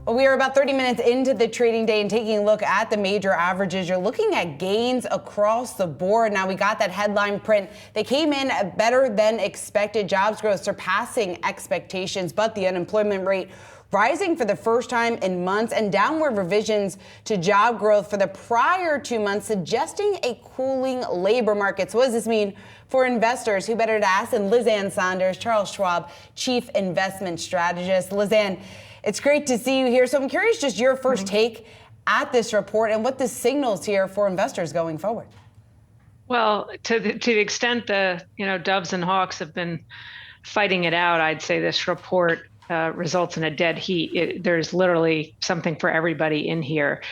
We are about 30 minutes into the trading day and taking a look at the major averages. You're looking at gains across the board. Now, we got that headline print. They came in better than expected. Jobs growth surpassing expectations, but the unemployment rate rising for the first time in months, and downward revisions to job growth for the prior 2 months, suggesting a cooling labor market. So what does this mean for investors? Who better to ask than Sonders, Charles Schwab, Chief Investment Strategist. Lizanne, it's great to see you here. So I'm curious just your first take at this report and what this signals here for investors going forward. Well, to the extent the doves and hawks have been fighting it out, I'd say this report results in a dead heat. There's literally something for everybody in here.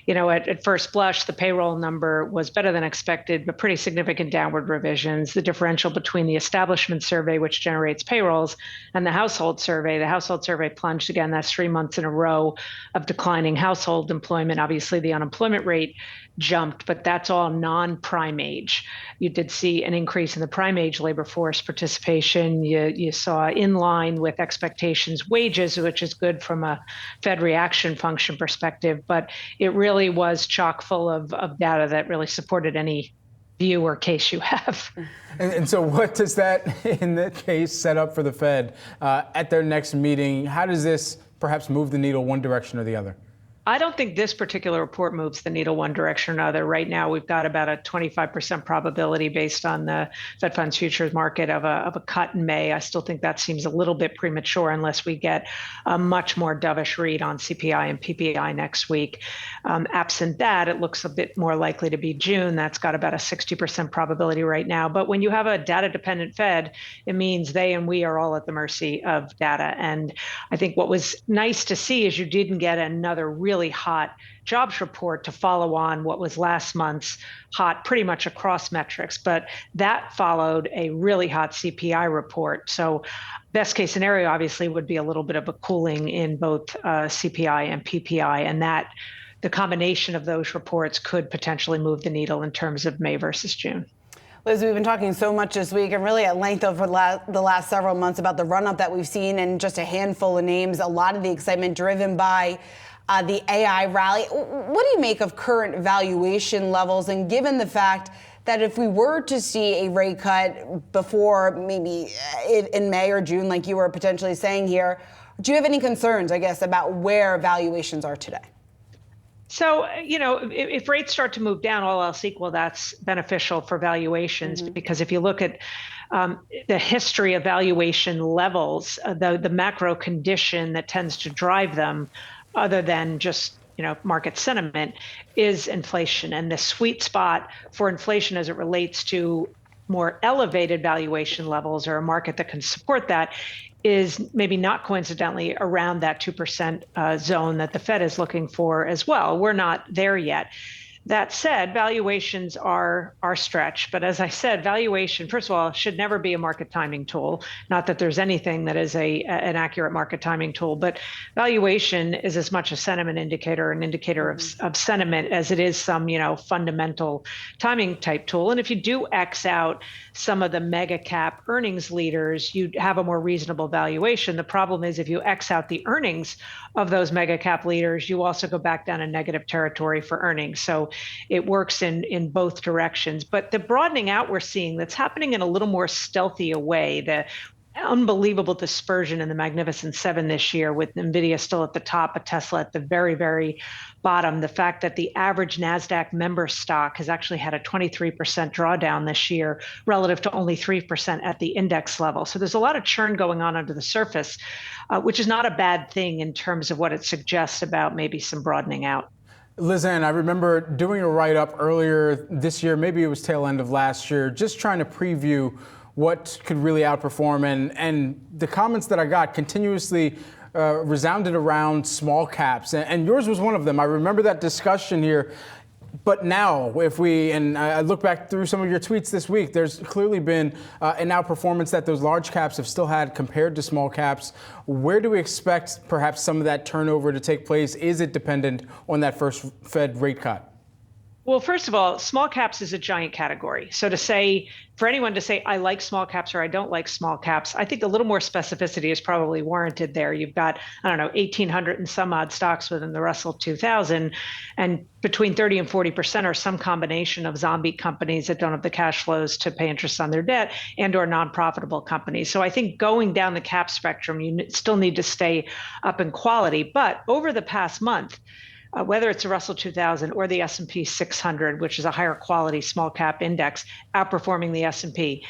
At first blush, the payroll number was better than expected, but pretty significant downward revisions. The differential between the establishment survey, which generates payrolls, and the household survey plunged again. That's 3 months in a row of declining household employment. Obviously, the unemployment rate jumped, but that's all non-prime age. You did see an increase in the prime age labor force participation. You saw in line with expectations wages, which is good from a Fed reaction function perspective, but it really was chock full of data that really supported any view or case you have. And so what does that, in that case, set up for the Fed at their next meeting? How does this perhaps move the needle one direction or the other? I don't think this particular report moves the needle one direction or another. Right now, we've got about a 25% probability based on the Fed funds futures market of a cut in May. I still think that seems a little bit premature unless we get a much more dovish read on CPI and PPI next week. Absent that, it looks a bit more likely to be June. That's got about a 60% probability right now. But when you have a data-dependent Fed, it means they and we are all at the mercy of data. And I think what was nice to see is you didn't get another really hot jobs report to follow on what was last month's hot pretty much across metrics, but that followed a really hot CPI report. So best case scenario obviously would be a little bit of a cooling in both CPI and PPI, and that the combination of those reports could potentially move the needle in terms of May versus June. Liz, we've been talking so much this week and really at length over the last several months about the run-up that we've seen and just a handful of names, a lot of the excitement driven by the AI rally. What do you make of current valuation levels? And given the fact that if we were to see a rate cut before maybe in May or June, like you were potentially saying here, do you have any concerns, I guess, about where valuations are today? So, if rates start to move down, all else equal, that's beneficial for valuations, because if you look at the history of valuation levels, the macro condition that tends to drive them, other than just market sentiment, is inflation. And the sweet spot for inflation as it relates to more elevated valuation levels or a market that can support that is maybe not coincidentally around that 2% zone that the Fed is looking for as well. We're not there yet. That said, valuations are stretched. But as I said, valuation, first of all, should never be a market timing tool. Not that there's anything that is an accurate market timing tool, but valuation is as much a sentiment indicator, an indicator of sentiment, as it is some, fundamental timing type tool. And if you do X out some of the mega cap earnings leaders, you have a more reasonable valuation. The problem is if you X out the earnings of those mega cap leaders, you also go back down in negative territory for earnings. So it works in both directions. But the broadening out we're seeing, that's happening in a little more stealthy a way. The unbelievable dispersion in the Magnificent Seven this year, with NVIDIA still at the top, but Tesla at the very, very bottom. The fact that the average NASDAQ member stock has actually had a 23% drawdown this year relative to only 3% at the index level. So there's a lot of churn going on under the surface, which is not a bad thing in terms of what it suggests about maybe some broadening out. Lizanne, I remember doing a write-up earlier this year, maybe it was tail end of last year, just trying to preview what could really outperform. And the comments that I got continuously resounded around small caps. And yours was one of them. I remember that discussion here. But now, and I look back through some of your tweets this week, there's clearly been an outperformance that those large caps have still had compared to small caps. Where do we expect perhaps some of that turnover to take place? Is it dependent on that first Fed rate cut? Well, first of all, small caps is a giant category. So for anyone to say, I like small caps or I don't like small caps, I think a little more specificity is probably warranted there. You've got, I don't know, 1,800 and some odd stocks within the Russell 2000, and between 30 and 40% are some combination of zombie companies that don't have the cash flows to pay interest on their debt and or non-profitable companies. So I think going down the cap spectrum, you still need to stay up in quality. But over the past month, whether it's the Russell 2000 or the S&P 600, which is a higher quality small cap index, outperforming the S&P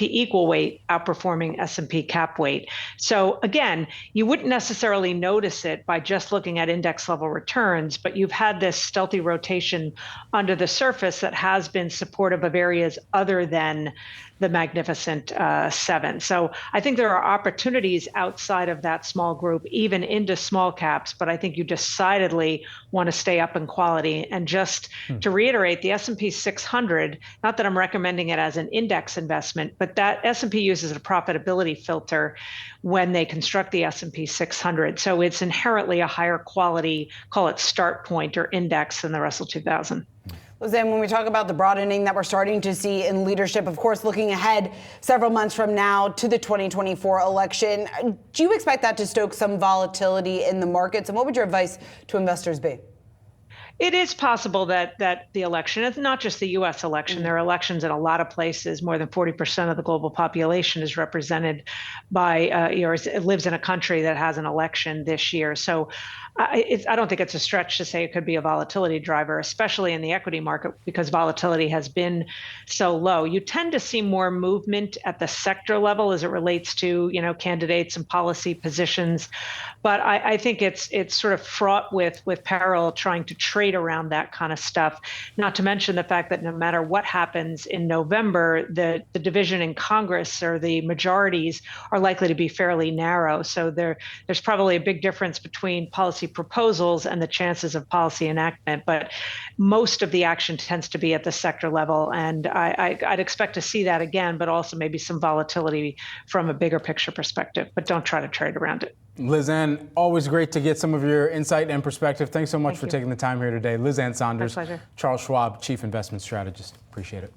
equal weight outperforming S&P cap weight. So again, you wouldn't necessarily notice it by just looking at index level returns, but you've had this stealthy rotation under the surface that has been supportive of areas other than the Magnificent Seven. So I think there are opportunities outside of that small group, even into small caps, but I think you decidedly want to stay up in quality. And just to reiterate, the S&P 600, not that I'm recommending it as an index investment, but that S&P uses a profitability filter when they construct the S&P 600. So it's inherently a higher quality, call it start point or index than the Russell 2000. Lizanne, when we talk about the broadening that we're starting to see in leadership, of course, looking ahead several months from now to the 2024 election, do you expect that to stoke some volatility in the markets? And what would your advice to investors be? It is possible that the election, it's not just the U.S. election, there are elections in a lot of places. More than 40% of the global population is represented by, lives in a country that has an election this year. So I don't think it's a stretch to say it could be a volatility driver, especially in the equity market, because volatility has been so low. You tend to see more movement at the sector level as it relates to, candidates and policy positions. But I think it's sort of fraught with peril trying to trade around that kind of stuff. Not to mention the fact that no matter what happens in November, the division in Congress or the majorities are likely to be fairly narrow. So there's probably a big difference between policy proposals and the chances of policy enactment. But most of the action tends to be at the sector level. And I'd expect to see that again, but also maybe some volatility from a bigger picture perspective. But don't try to trade around it. Lizanne, always great to get some of your insight and perspective. Thanks so much for taking the time here today. Lizanne Sonders, My pleasure. Charles Schwab, Chief Investment Strategist. Appreciate it.